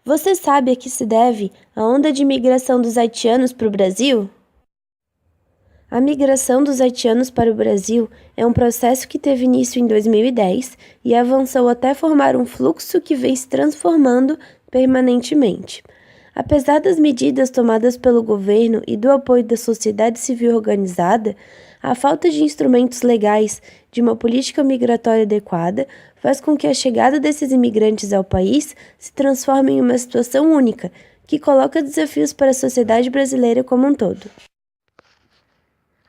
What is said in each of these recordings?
Você sabe a que se deve a onda de migração dos haitianos para o Brasil? A migração dos haitianos para o Brasil é um processo que teve início em 2010 e avançou até formar um fluxo que vem se transformando permanentemente. Apesar das medidas tomadas pelo governo e do apoio da sociedade civil organizada, a falta de instrumentos legais de uma política migratória adequada faz com que a chegada desses imigrantes ao país se transforme em uma situação única, que coloca desafios para a sociedade brasileira como um todo.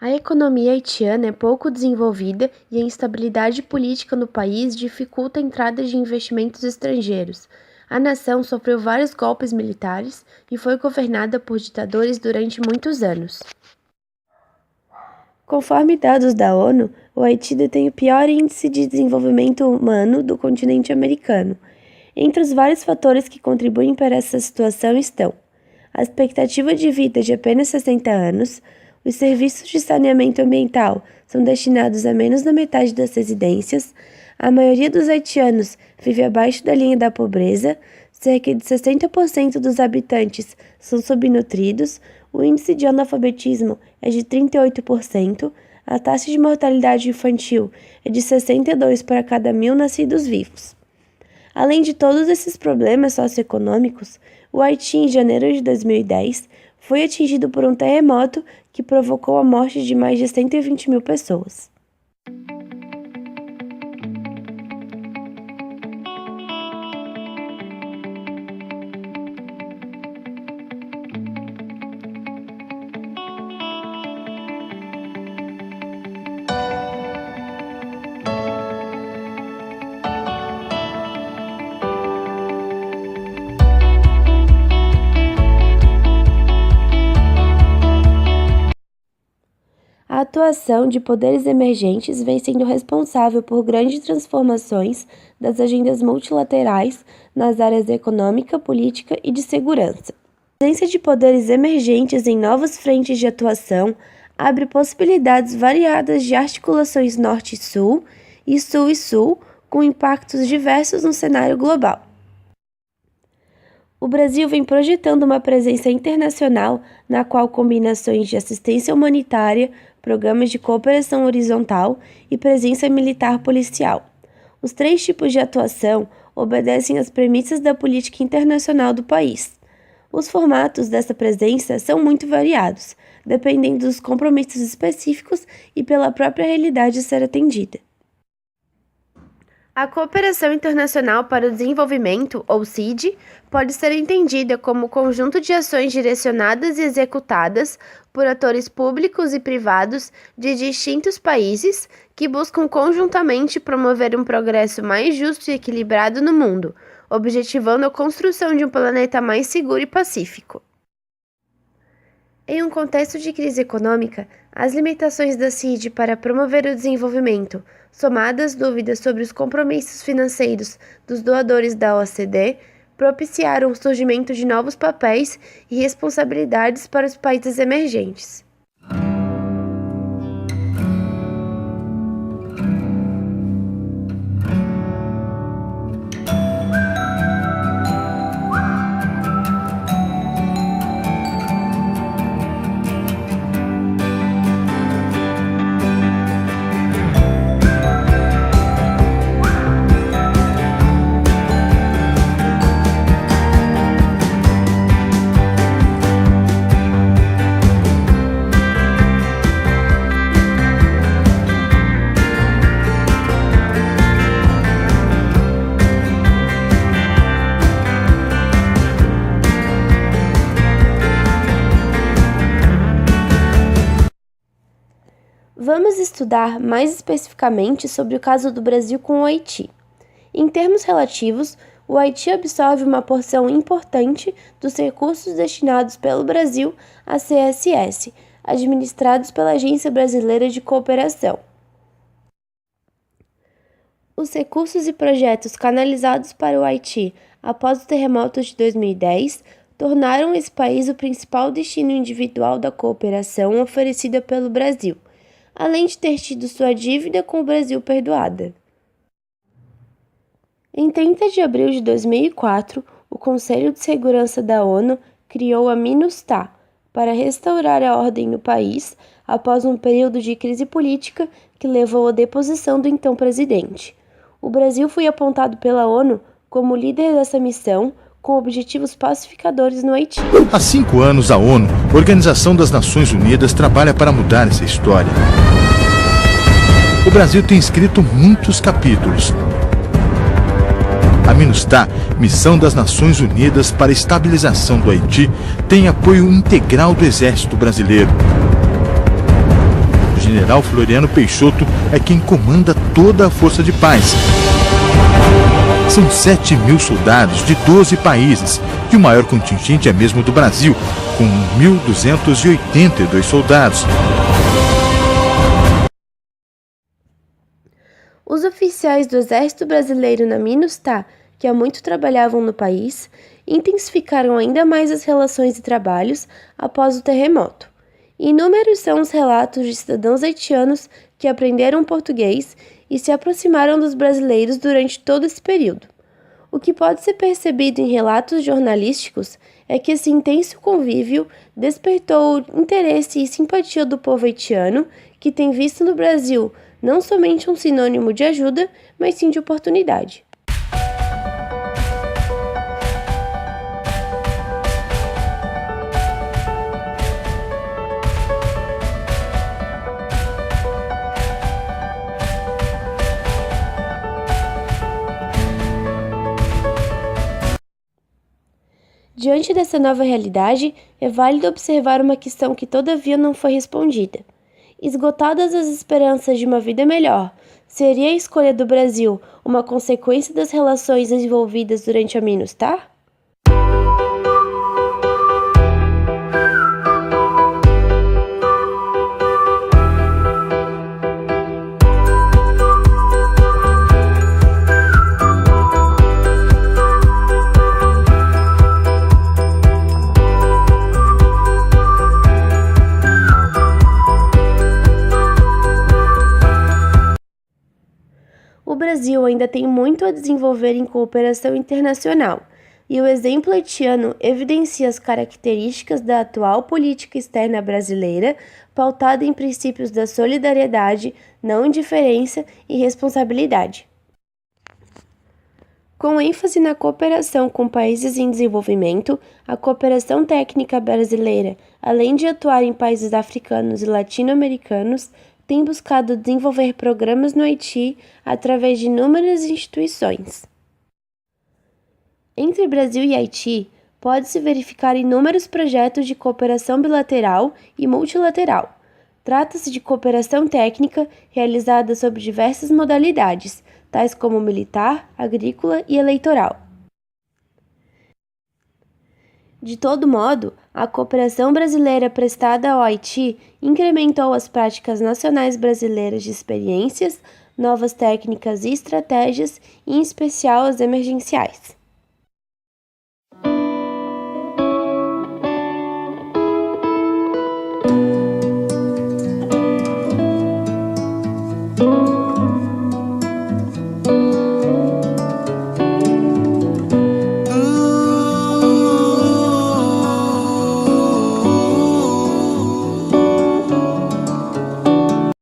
A economia haitiana é pouco desenvolvida e a instabilidade política no país dificulta a entrada de investimentos estrangeiros. A nação sofreu vários golpes militares e foi governada por ditadores durante muitos anos. Conforme dados da ONU, o Haiti detém o pior índice de desenvolvimento humano do continente americano. Entre os vários fatores que contribuem para essa situação estão a expectativa de vida de apenas 60 anos, os serviços de saneamento ambiental são destinados a menos da metade das residências, a maioria dos haitianos vive abaixo da linha da pobreza, cerca de 60% dos habitantes são subnutridos, o índice de analfabetismo é de 38%, a taxa de mortalidade infantil é de 62 para cada 1.000 nascidos vivos. Além de todos esses problemas socioeconômicos, o Haiti, em janeiro de 2010, foi atingido por um terremoto que provocou a morte de mais de 120 mil pessoas. A atuação de poderes emergentes vem sendo responsável por grandes transformações das agendas multilaterais nas áreas econômica, política e de segurança. A presença de poderes emergentes em novas frentes de atuação abre possibilidades variadas de articulações norte e sul, com impactos diversos no cenário global. O Brasil vem projetando uma presença internacional na qual combinações de assistência humanitária, programas de cooperação horizontal e presença militar policial. Os 3 tipos de atuação obedecem às premissas da política internacional do país. Os formatos dessa presença são muito variados, dependendo dos compromissos específicos e pela própria realidade a ser atendida. A Cooperação Internacional para o Desenvolvimento, ou CID, pode ser entendida como um conjunto de ações direcionadas e executadas por atores públicos e privados de distintos países que buscam conjuntamente promover um progresso mais justo e equilibrado no mundo, objetivando a construção de um planeta mais seguro e pacífico. Em um contexto de crise econômica, as limitações da CID para promover o desenvolvimento, somadas dúvidas sobre os compromissos financeiros dos doadores da OCDE, propiciaram o surgimento de novos papéis e responsabilidades para os países emergentes. Vamos estudar mais especificamente sobre o caso do Brasil com o Haiti. Em termos relativos, o Haiti absorve uma porção importante dos recursos destinados pelo Brasil à CSS, administrados pela Agência Brasileira de Cooperação. Os recursos e projetos canalizados para o Haiti após o terremoto de 2010 tornaram esse país o principal destino individual da cooperação oferecida pelo Brasil, além de ter tido sua dívida com o Brasil perdoada. Em 30 de abril de 2004, o Conselho de Segurança da ONU criou a MINUSTAH para restaurar a ordem no país após um período de crise política que levou à deposição do então presidente. O Brasil foi apontado pela ONU como líder dessa missão, com objetivos pacificadores no Haiti. Há 5 anos, a ONU, Organização das Nações Unidas, trabalha para mudar essa história. O Brasil tem escrito muitos capítulos. A MINUSTAH, Missão das Nações Unidas para a Estabilização do Haiti, tem apoio integral do Exército Brasileiro. O general Floriano Peixoto é quem comanda toda a Força de Paz. São 7.000 soldados de 12 países, e o maior contingente é mesmo do Brasil, com 1.282 soldados. Os oficiais do Exército Brasileiro na MINUSTAH, que há muito trabalhavam no país, intensificaram ainda mais as relações e trabalhos após o terremoto. Inúmeros são os relatos de cidadãos haitianos que aprenderam português e se aproximaram dos brasileiros durante todo esse período. O que pode ser percebido em relatos jornalísticos é que esse intenso convívio despertou o interesse e simpatia do povo haitiano, que tem visto no Brasil não somente um sinônimo de ajuda, mas sim de oportunidade. Diante dessa nova realidade, é válido observar uma questão que todavia não foi respondida. Esgotadas as esperanças de uma vida melhor, seria a escolha do Brasil uma consequência das relações desenvolvidas durante a MINUSTAH? O Brasil ainda tem muito a desenvolver em cooperação internacional, e o exemplo haitiano evidencia as características da atual política externa brasileira, pautada em princípios da solidariedade, não indiferença e responsabilidade. Com ênfase na cooperação com países em desenvolvimento, a cooperação técnica brasileira, além de atuar em países africanos e latino-americanos, tem buscado desenvolver programas no Haiti através de inúmeras instituições. Entre Brasil e Haiti, pode-se verificar inúmeros projetos de cooperação bilateral e multilateral. Trata-se de cooperação técnica realizada sob diversas modalidades, tais como militar, agrícola e eleitoral. De todo modo, a cooperação brasileira prestada ao Haiti incrementou as práticas nacionais brasileiras de experiências, novas técnicas e estratégias, em especial as emergenciais.